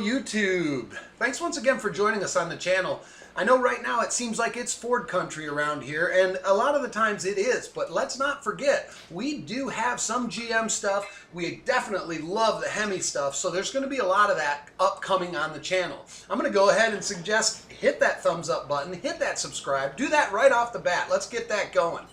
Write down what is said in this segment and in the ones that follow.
YouTube. Thanks once again for joining us on the channel. I know right now it seems like it's Ford country around here, and a lot of the times it is, but let's not forget, we do have some GM stuff. We definitely love the HEMI stuff, so there's going to be a lot of that upcoming on the channel. I'm going to go ahead and suggest hit that thumbs up button, hit that subscribe, do that right off the bat. Let's get that going.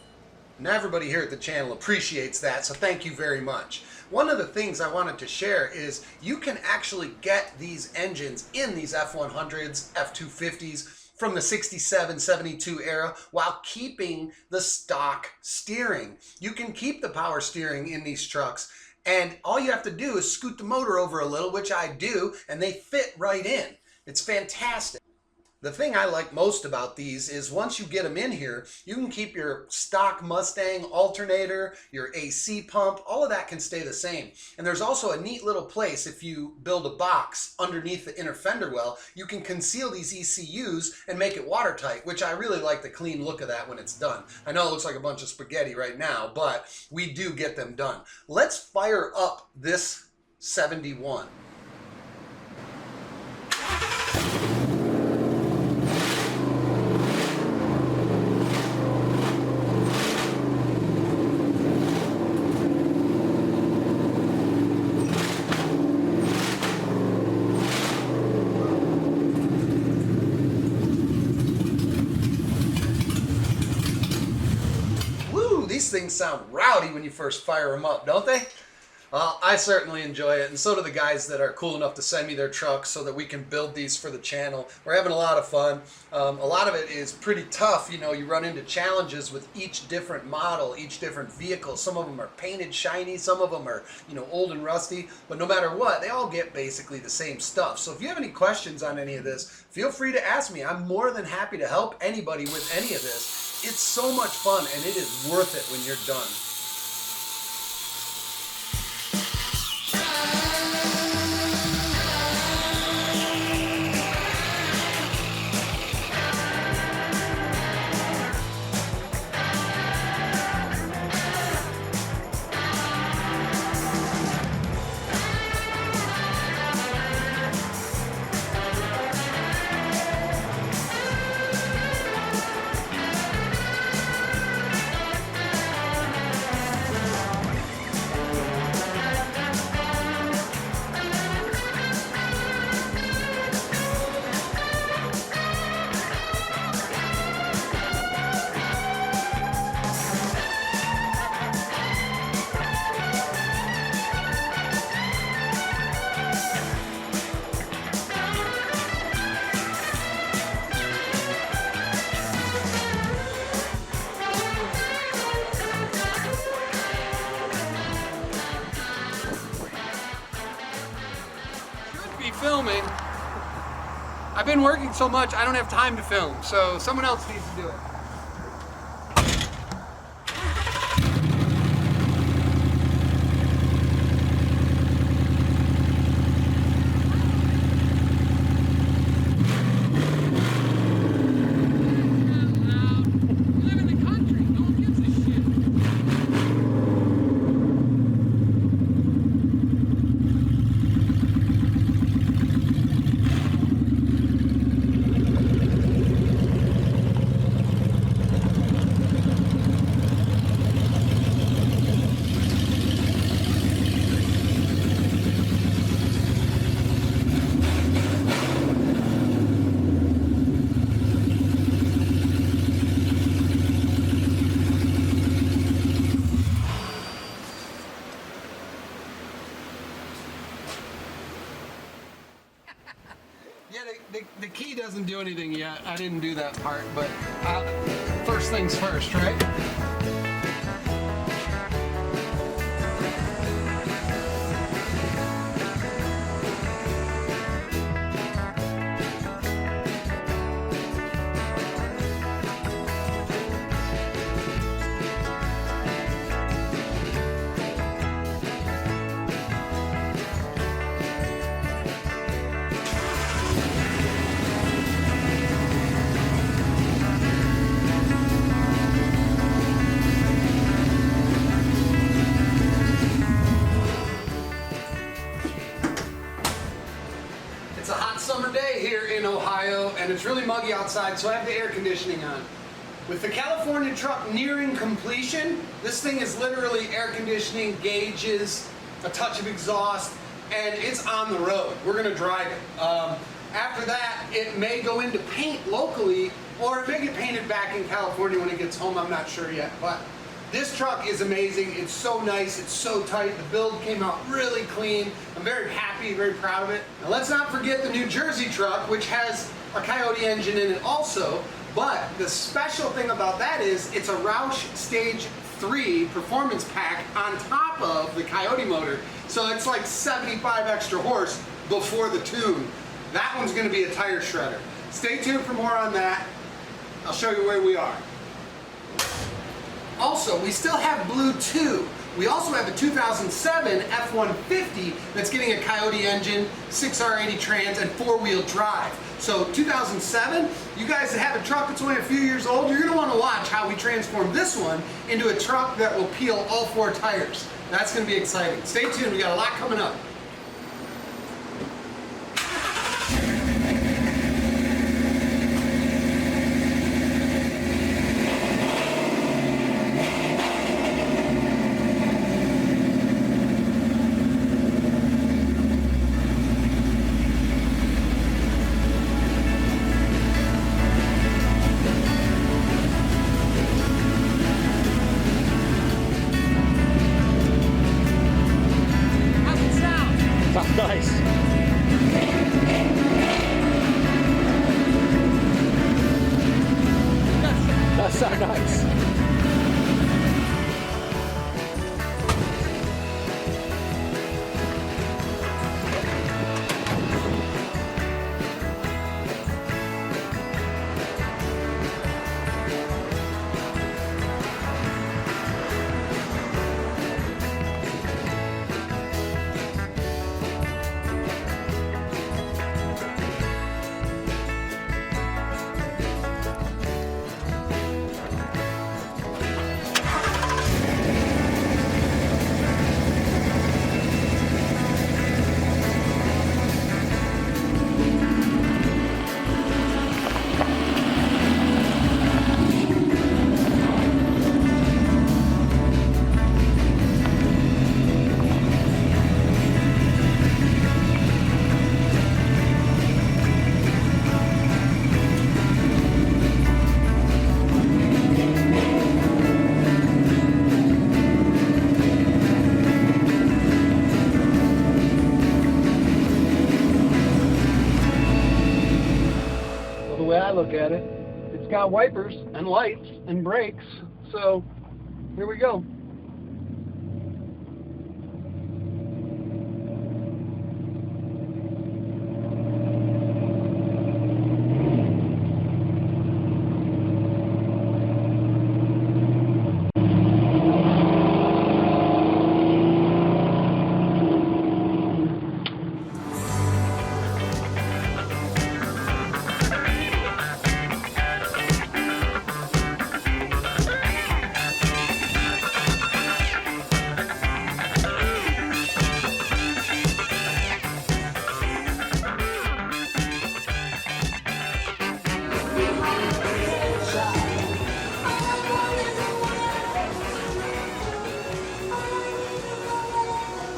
And everybody here at the channel appreciates that, so thank you very much. One of the things I wanted to share is you can actually get these engines in these F100s, F250s from the 67, 72 era while keeping the stock steering. You can keep the power steering in these trucks, and all you have to do is scoot the motor over a little, which I do, and they fit right in. It's fantastic. The thing I like most about these is once you get them in here, you can keep your stock Mustang alternator, your AC pump, all of that can stay the same. And there's also a neat little place if you build a box underneath the inner fender well, you can conceal these ECUs and make it watertight, which I really like the clean look of that when it's done. I know it looks like a bunch of spaghetti right now, but we do get them done. Let's fire up this 71. These things sound rowdy when you first fire them up, don't they? Well, I certainly enjoy it, and so do the guys that are cool enough to send me their trucks so that we can build these for the channel. We're having a lot of fun. A lot of it is pretty tough. You know, you run into challenges with each different model, each different vehicle. Some of them are painted shiny, some of them are, you know, old and rusty, but no matter what, they all get basically the same stuff. So if you have any questions on any of this, feel free to ask me. I'm more than happy to help anybody with any of this. It's so much fun, and it is worth it when you're done. Filming. I've been working so much I don't have time to film, so someone else needs to do it. Yeah, the key doesn't do anything yet. I didn't do that part, but first things first, right? and it's really muggy outside, so I have the air conditioning on. With the California truck nearing completion, this thing is literally air conditioning, gauges, a touch of exhaust, and it's on the road. We're gonna drive it. After that, it may go into paint locally, or it may get painted back in California when it gets home. I'm not sure yet, but this truck is amazing. It's so nice, it's so tight. The build came out really clean. I'm very happy, very proud of it. Now let's not forget the New Jersey truck, which has a Coyote engine in it also. But the special thing about that is it's a Roush Stage 3 performance pack on top of the Coyote motor. So it's like 75 extra horse before the tune. That one's gonna be a tire shredder. Stay tuned for more on that. I'll show you where we are. Also, we still have Blue 2. We also have a 2007 F-150 that's getting a Coyote engine, 6R80 trans, and 4-wheel drive. So 2007, you guys that have a truck that's only a few years old, you're going to want to watch how we transform this one into a truck that will peel all 4 tires. That's going to be exciting. Stay tuned, we got a lot coming up. Nice. That's so nice. The way I look at it, it's got wipers and lights and brakes, so here we go.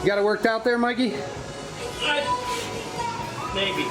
You got it worked out there, Mikey? Maybe.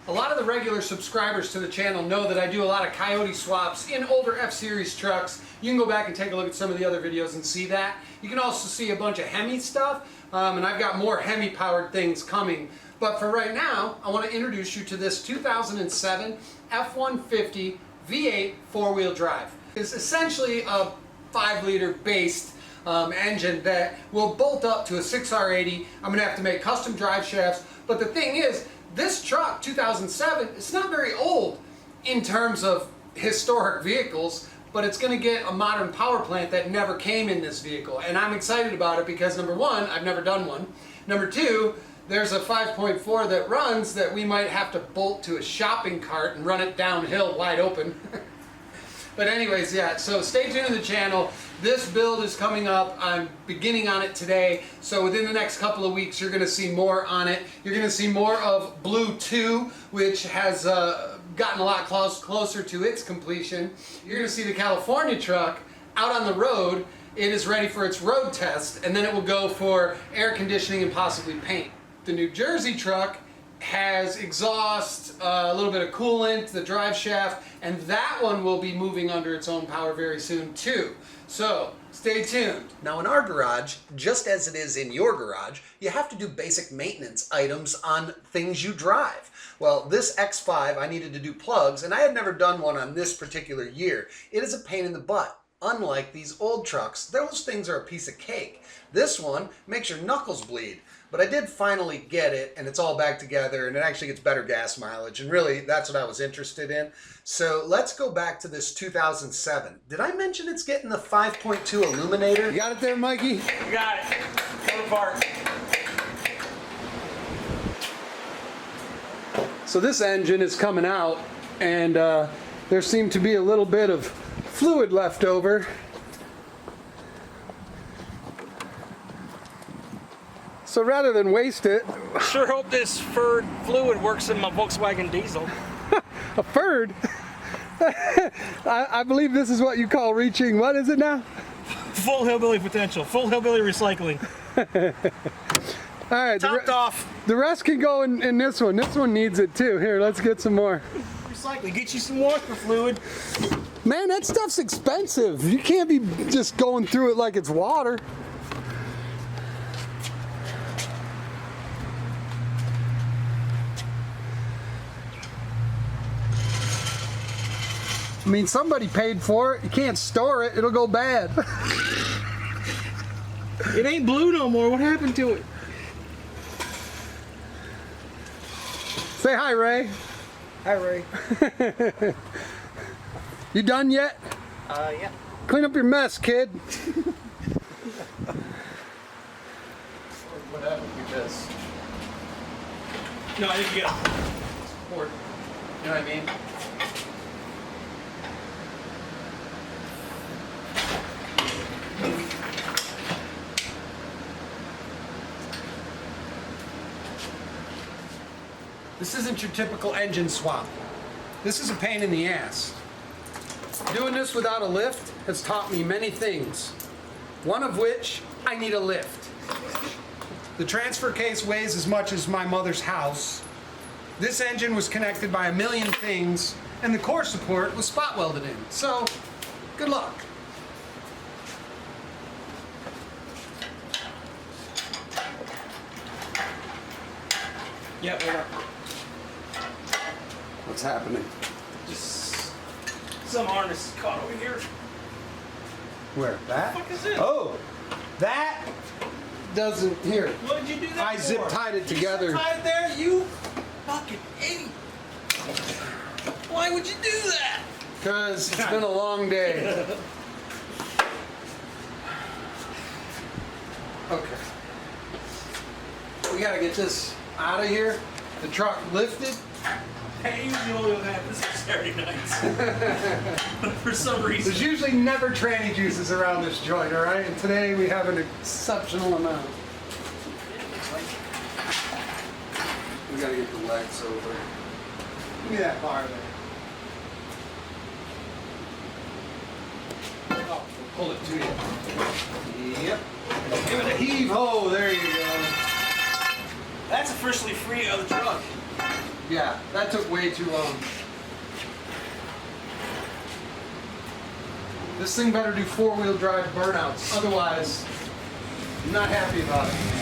A lot of the regular subscribers to the channel know that I do a lot of Coyote swaps in older F-Series trucks. You can go back and take a look at some of the other videos and see that. You can also see a bunch of HEMI stuff, and I've got more HEMI powered things coming. But for right now, I want to introduce you to this 2007 F-150 V8 4-wheel drive. It's essentially a 5-liter based engine that will bolt up to a 6R80. I'm gonna have to make custom drive shafts. But the thing is, this truck, 2007, it's not very old in terms of historic vehicles, but it's going to get a modern power plant that never came in this vehicle. And I'm excited about it because number one, I've never done one. Number two, there's a 5.4 that runs that we might have to bolt to a shopping cart and run it downhill wide open. But anyways, yeah, so stay tuned to the channel. This build is coming up. I'm beginning on it today. So within the next couple of weeks, you're going to see more on it. You're going to see more of Blue 2, which has gotten a lot closer to its completion. You're going to see the California truck out on the road. It is ready for its road test, and then it will go for air conditioning and possibly paint. The New Jersey truck has exhaust, a little bit of coolant, the drive shaft, and that one will be moving under its own power very soon too. So stay tuned. Now in our garage, just as it is in your garage, you have to do basic maintenance items on things you drive. Well, this X5, I needed to do plugs, and I had never done one on this particular year. It is a pain in the butt. Unlike these old trucks, those things are a piece of cake. This one makes your knuckles bleed. But I did finally get it, and it's all back together, and it actually gets better gas mileage, and really, that's what I was interested in. So let's go back to this 2007. Did I mention it's getting the 5.2 illuminator? You got it there, Mikey? You got it. Come apart. So this engine is coming out, and there seemed to be a little bit of fluid left over. So rather than waste it, Sure hope this furred fluid works in my Volkswagen diesel. a furred, I believe this is what you call reaching, what is it now? Full hillbilly potential. Full hillbilly recycling. All right, Topped off. the rest can go in this one. This one needs it too. Here, let's get some more. Recycling. Get you some water fluid. Man, that stuff's expensive. You can't be just going through it like it's water. I mean, somebody paid for it. You can't store it. It'll go bad. It ain't blue no more. What happened to it? Say hi, Ray. Hi, Ray. You done yet? Yeah. Clean up your mess, kid. What happened? Because No, I didn't get it. support, you know what I mean? This isn't your typical engine swap. This is a pain in the ass. Doing this without a lift has taught me many things. One of which, I need a lift. The transfer case weighs as much as my mother's house. This engine was connected by a million things, and the core support was spot welded in. So, good luck. Yeah, we're not. What's happening? Just some harness caught over here. Where? That? What the fuck is it? Oh, that doesn't, here. What did you do that I for? zip tied it together. You zip tied it there? You fucking idiot. Why would you do that? Because it's been a long day. Okay. We gotta get this out of here. The truck lifted. I usually only have this for Saturday nights. But for some reason. There's usually never tranny juices around this joint, all right? And today we have an exceptional amount. We gotta get the legs over. Give me that bar there. Oh, pull it to you. Yep. Give it a heave ho. There you go. That's officially free of the truck. Yeah, that took way too long. This thing better do four-wheel drive burnouts. Otherwise, I'm not happy about it.